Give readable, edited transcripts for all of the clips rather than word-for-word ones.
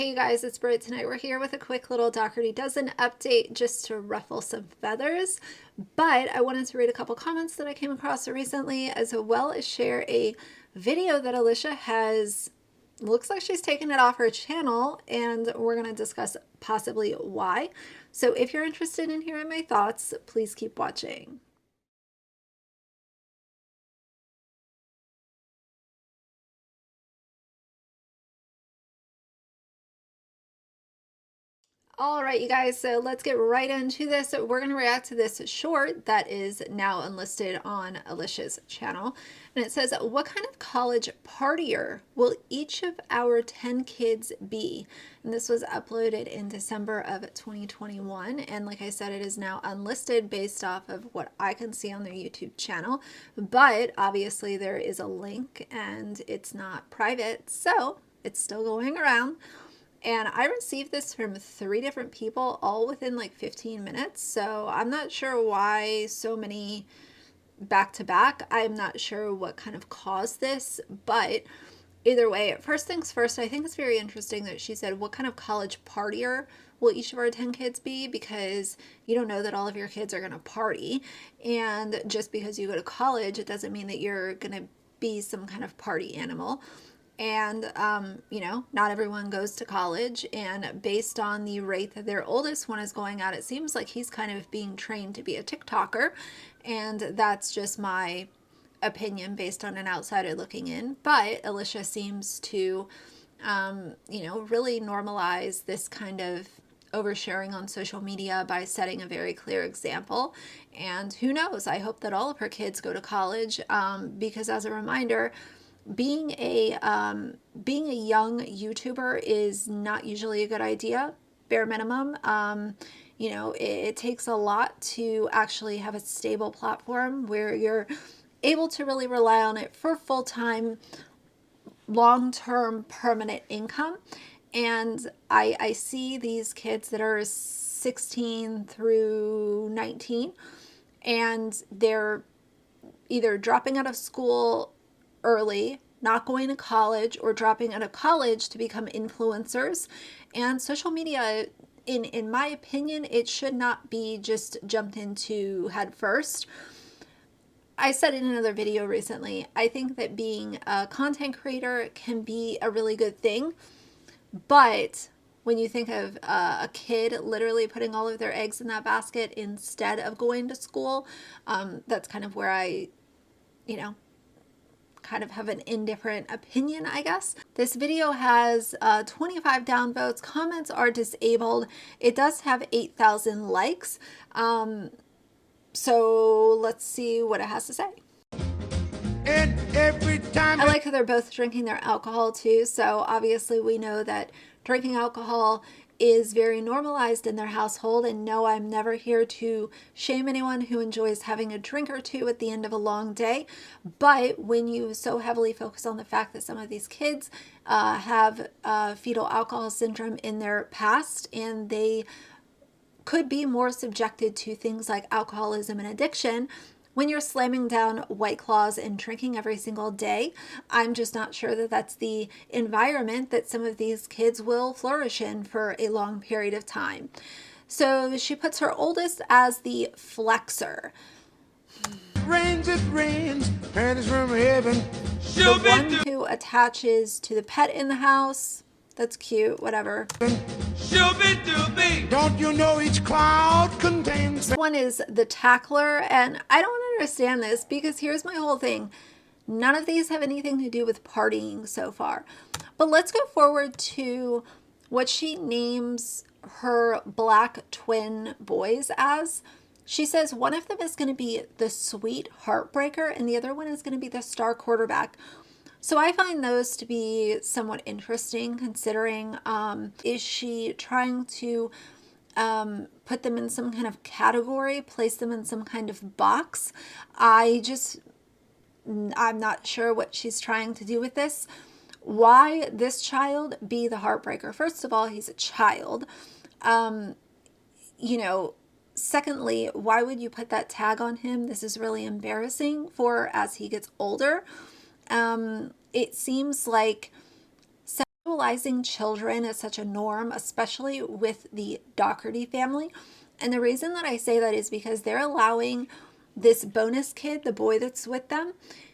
Hey you guys, it's Britt. Tonight we're here with a quick little Dougherty Dozen update just to ruffle some feathers. But I wanted to read a couple comments that I came across recently, as well as share a video that Alicia has, looks like she's taken it off her channel, and we're going to discuss possibly why. So if you're interested in hearing my thoughts, please keep watching. All right, you guys, so let's get right into this. We're going to react to this short that is now unlisted on Alicia's channel. And it says, what kind of college partier will each of our 10 kids be? And this was uploaded in December of 2021. And like I said, it is now unlisted based off of what I can see on their YouTube channel. But obviously there is a link and it's not private, so it's still going around. And I received this from 3 different people, all within like 15 minutes. So I'm not sure why so many back to back. I'm not sure what kind of caused this, but either way, first things first, I think it's very interesting that she said, what kind of college partier will each of our 10 kids be? Because you don't know that all of your kids are going to party. And just because you go to college, it doesn't mean that you're going to be some kind of party animal. And, you know, not everyone goes to college. And based on the rate that their oldest one is going at, it seems like he's kind of being trained to be a TikToker. And that's just my opinion based on an outsider looking in. But Alicia seems to, you know, really normalize this kind of oversharing on social media by setting a very clear example. And who knows? I hope that all of her kids go to college, because as a reminder, being a young YouTuber is not usually a good idea, bare minimum. You know, it takes a lot to actually have a stable platform where you're able to really rely on it for full-time, long-term, permanent income. And I see these kids that are 16 through 19, and they're either dropping out of school early, not going to college, or dropping out of college to become influencers. And social media, in my opinion, it should not be just jumped into head first. I said in another video recently, I think that being a content creator can be a really good thing, but when you think of a kid literally putting all of their eggs in that basket instead of going to school, that's kind of where I, you know, kind of have an indifferent opinion, I guess. This video has 25 downvotes. Comments are disabled. It does have 8,000 likes. So let's see what it has to say. And every time I like how they're both drinking their alcohol too. So obviously we know that drinking alcohol is very normalized in their household. And no, I'm never here to shame anyone who enjoys having a drink or two at the end of a long day. But when you so heavily focus on the fact that some of these kids have fetal alcohol syndrome in their past, and they could be more subjected to things like alcoholism and addiction, when you're slamming down White Claws and drinking every single day, I'm just not sure that that's the environment that some of these kids will flourish in for a long period of time. So she puts her oldest as the flexor. Rains, it rains, panties from heaven. The one who attaches to the pet in the house. That's cute, whatever. Don't you know each cloud contains... This one is the tackler, and I don't understand this because here's my whole thing. None of these have anything to do with partying so far. But let's go forward to what she names her black twin boys as. She says one of them is going to be the sweet heartbreaker and the other one is going to be the star quarterback. So I find those to be somewhat interesting, considering, is she trying to put them in some kind of category, place them in some kind of box? I'm not sure what she's trying to do with this. Why this child be the heartbreaker? First of all, he's a child. You know, secondly, why would you put that tag on him? This is really embarrassing for as he gets older. It seems like sexualizing children is such a norm, especially with the Dougherty family. And the reason that I say that is because they're allowing this bonus kid, the boy that's with them,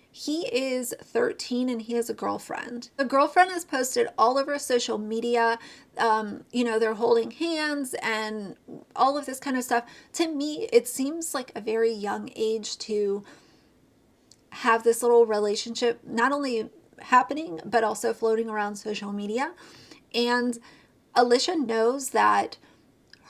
he is 13 and he has a girlfriend. The girlfriend has posted all over social media, they're holding hands and all of this kind of stuff. To me, it seems like a very young age to have this little relationship, not only happening, but also floating around social media. And Alicia knows that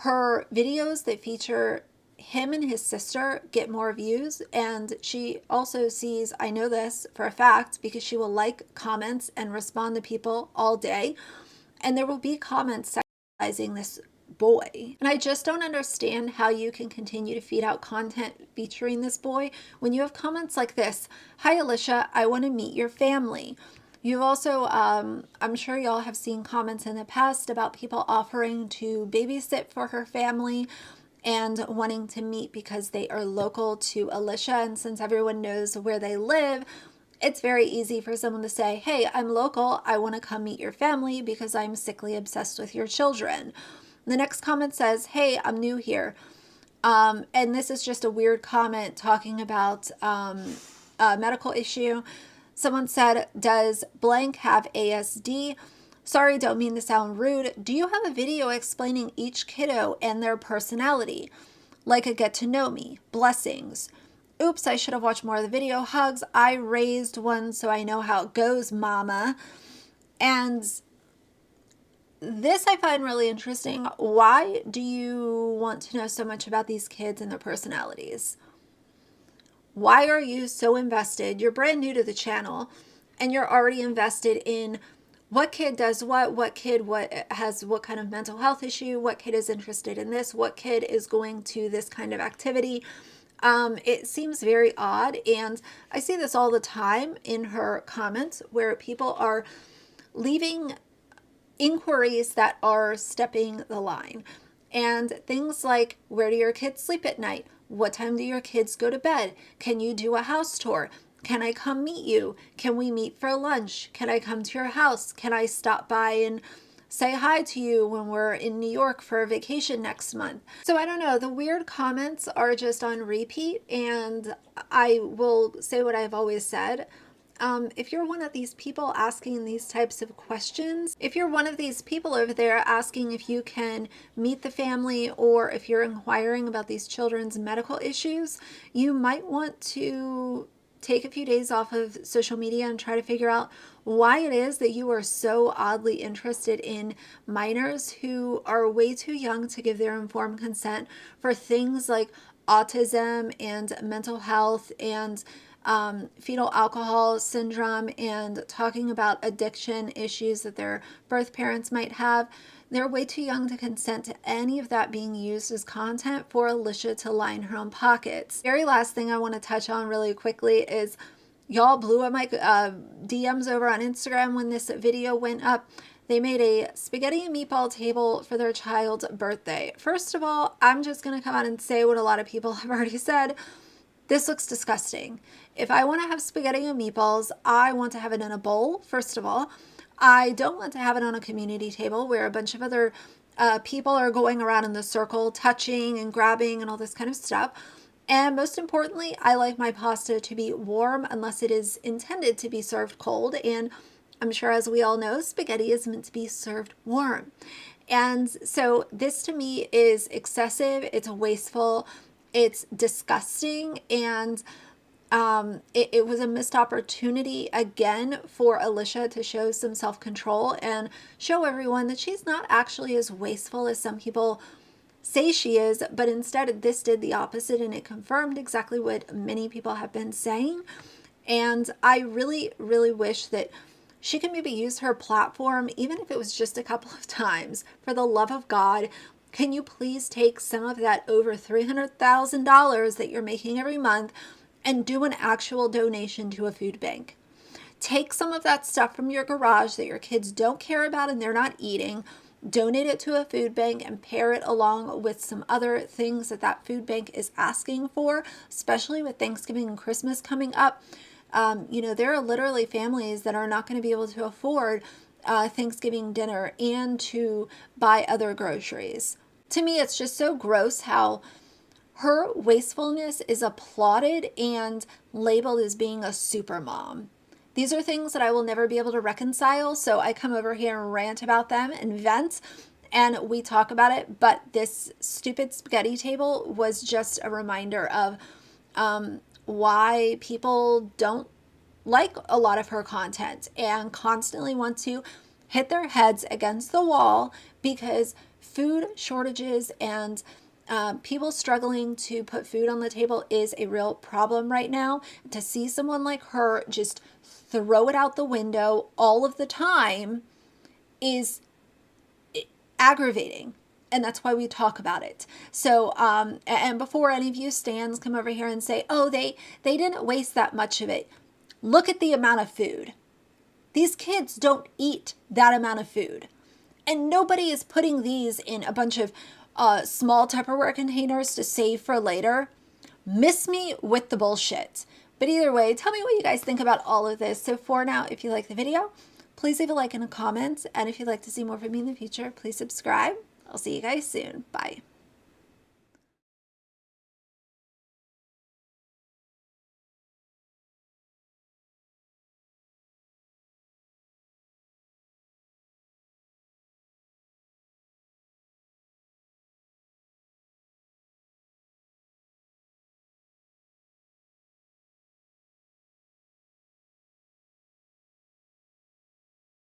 her videos that feature him and his sister get more views, and she also sees, I know this for a fact because she will like comments and respond to people all day, and there will be comments sexualizing this boy. And I just don't understand how you can continue to feed out content featuring this boy when you have comments like this: "Hi Alicia, I want to meet your family." You've also, I'm sure y'all have seen comments in the past about people offering to babysit for her family and wanting to meet because they are local to Alicia. And since everyone knows where they live, it's very easy for someone to say, "Hey, I'm local. I want to come meet your family because I'm sickly obsessed with your children." The next comment says, "Hey, I'm new here." And this is just a weird comment talking about a medical issue. Someone said, "Does blank have ASD? Sorry, don't mean to sound rude. Do you have a video explaining each kiddo and their personality? Like a get to know me. Blessings. Oops, I should have watched more of the video. Hugs. I raised one so I know how it goes, mama." And this I find really interesting. Why do you want to know so much about these kids and their personalities? Why are you so invested? You're brand new to the channel and you're already invested in what kid does what kid has what kind of mental health issue, what kid is interested in this, what kid is going to this kind of activity. It seems very odd, and I see this all the time in her comments where people are leaving inquiries that are stepping the line. And things like, where do your kids sleep at night? What time do your kids go to bed? Can you do a house tour? Can I come meet you? Can we meet for lunch? Can I come to your house? Can I stop by and say hi to you when we're in New York for a vacation next month? So I don't know, the weird comments are just on repeat, and I will say what I've always said. If you're one of these people asking these types of questions, if you're one of these people over there asking if you can meet the family, or if you're inquiring about these children's medical issues, you might want to take a few days off of social media and try to figure out why it is that you are so oddly interested in minors who are way too young to give their informed consent for things like autism and mental health and fetal alcohol syndrome, and talking about addiction issues that their birth parents might have. They're way too young to consent to any of that being used as content for Alicia to line her own pockets. Very last thing I want to touch on really quickly is y'all blew up my DMs over on Instagram when this video went up. They made a spaghetti and meatball table for their child's birthday. First of all, I'm just going to come out and say what a lot of people have already said. This looks disgusting. If I want to have spaghetti and meatballs, I want to have it in a bowl, first of all. I don't want to have it on a community table where a bunch of other people are going around in the circle, touching and grabbing and all this kind of stuff. And most importantly, I like my pasta to be warm unless it is intended to be served cold. And I'm sure, as we all know, spaghetti is meant to be served warm. And so this to me is excessive. It's wasteful. It's disgusting, and it was a missed opportunity again for Alicia to show some self-control and show everyone that she's not actually as wasteful as some people say she is, but instead this did the opposite, and it confirmed exactly what many people have been saying. And I really, really wish that she could maybe use her platform, even if it was just a couple of times. For the love of God, can you please take some of that over $300,000 that you're making every month and do an actual donation to a food bank? Take some of that stuff from your garage that your kids don't care about and they're not eating, donate it to a food bank, and pair it along with some other things that that food bank is asking for, especially with Thanksgiving and Christmas coming up. There are literally families that are not going to be able to afford Thanksgiving dinner and to buy other groceries. To me, it's just so gross how her wastefulness is applauded and labeled as being a super mom. These are things that I will never be able to reconcile, so I come over here and rant about them and vent, and we talk about it. But this stupid spaghetti table was just a reminder of why people don't like a lot of her content and constantly want to hit their heads against the wall because food shortages and people struggling to put food on the table is a real problem right now. To see someone like her just throw it out the window all of the time is aggravating. And that's why we talk about it. So, and before any of you stands come over here and say, oh, they didn't waste that much of it. Look at the amount of food. These kids don't eat that amount of food. And nobody is putting these in a bunch of small Tupperware containers to save for later. Miss me with the bullshit. But either way, tell me what you guys think about all of this. So for now, if you like the video, please leave a like and a comment. And if you'd like to see more from me in the future, please subscribe. I'll see you guys soon. Bye.